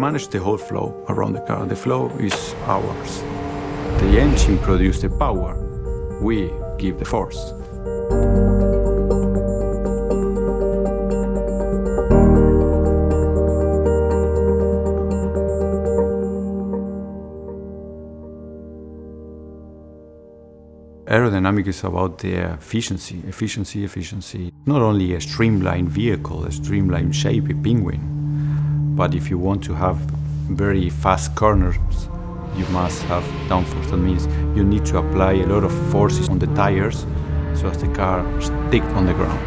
manage the whole flow around the car. The flow is ours. The engine produces the power. We give the force. Aerodynamics is about the efficiency. Not only a streamlined vehicle, a streamlined shape, a penguin, but if you want to have very fast corners, you must have downforce. That means you need to apply a lot of forces on the tires so as the car sticks on the ground.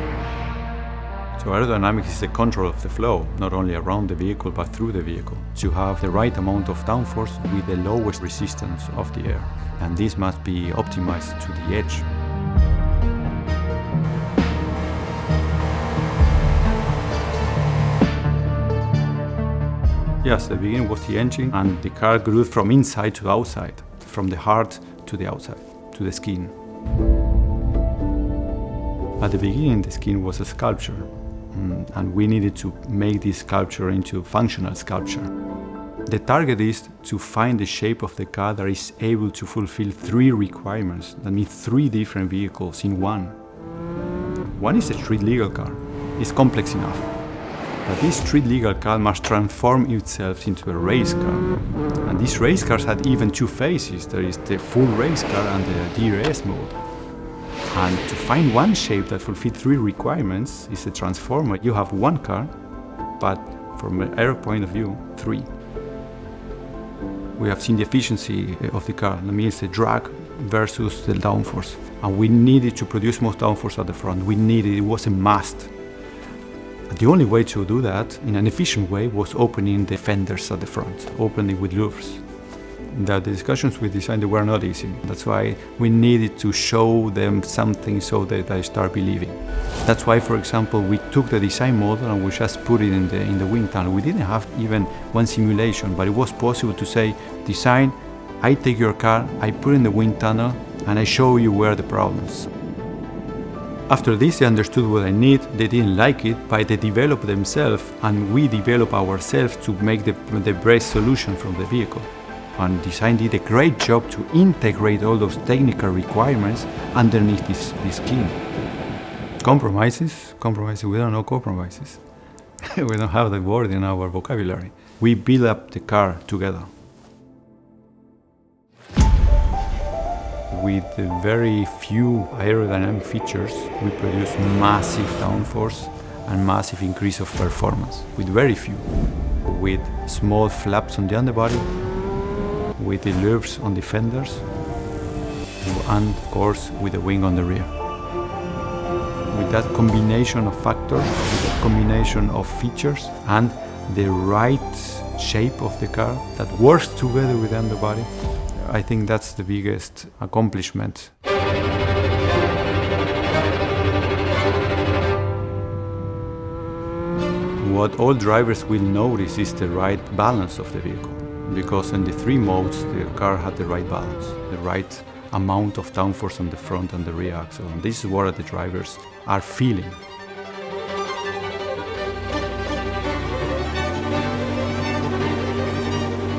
So aerodynamics is the control of the flow, not only around the vehicle, but through the vehicle, to have the right amount of downforce with the lowest resistance of the air. And this must be optimized to the edge. Yes, the beginning was the engine, and the car grew from inside to outside, from the heart to the outside, to the skin. At the beginning, the skin was a sculpture, and we needed to make this sculpture into functional sculpture. The target is to find the shape of the car that is able to fulfill 3 requirements. That means 3 different vehicles in one. One is a street legal car. It's complex enough. But this street legal car must transform itself into a race car. And these race cars had even 2 phases. There is the full race car and the DRS mode. And to find one shape that fulfills 3 requirements is a transformer. You have one car, but from an aero point of view, 3. We have seen the efficiency of the car. That means the drag versus the downforce. And we needed to produce most downforce at the front. It was a must. The only way to do that in an efficient way was opening the fenders at the front, opening with louvers. The discussions with design, they were not easy. That's why we needed to show them something so that they start believing. That's why, for example, we took the design model and we just put it in the wind tunnel. We didn't have even one simulation, but it was possible to say, design, I take your car, I put it in the wind tunnel, and I show you where the problems. After this, they understood what I need. They didn't like it, but they developed themselves, and we developed ourselves to make the best solution from the vehicle. And design did a great job to integrate all those technical requirements underneath this skin. Compromises, we don't know compromises. We don't have the word in our vocabulary. We build up the car together. With very few aerodynamic features, we produce massive downforce and massive increase of performance. With very few. With small flaps on the underbody, with the loops on the fenders, and of course with the wing on the rear. With that combination of factors, with that combination of features, and the right shape of the car that works together with the underbody, I think that's the biggest accomplishment. What all drivers will notice is the right balance of the vehicle. Because in the 3 modes, the car had the right balance, the right amount of downforce on the front and the rear axle. And this is what the drivers are feeling.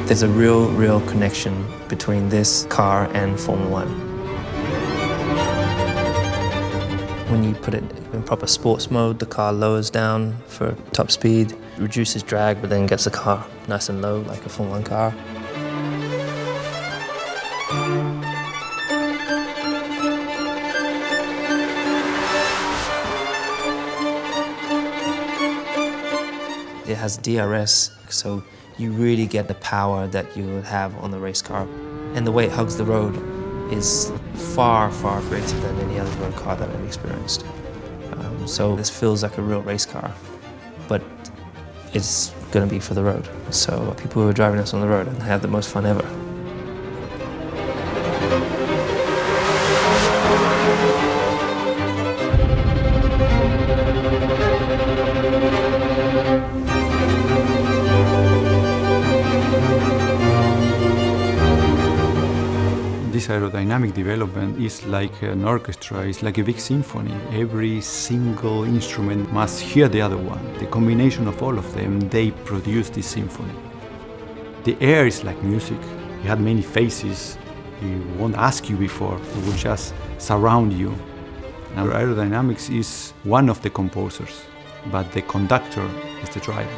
There's a real connection between this car and Formula 1. When you put it in proper sports mode, the car lowers down for top speed, reduces drag, but then gets the car nice and low like a Formula 1 car. It has DRS, so you really get the power that you would have on the race car. And the way it hugs the road is far greater than any other road car that I've experienced. So this feels like a real race car, but it's going to be for the road. So people who are driving this on the road and have the most fun ever. This aerodynamic development is like an orchestra, it's like a big symphony. Every single instrument must hear the other one. The combination of all of them, they produce this symphony. The air is like music. It had many faces. It won't ask you before. It will just surround you. Now, aerodynamics is one of the composers, but the conductor is the driver.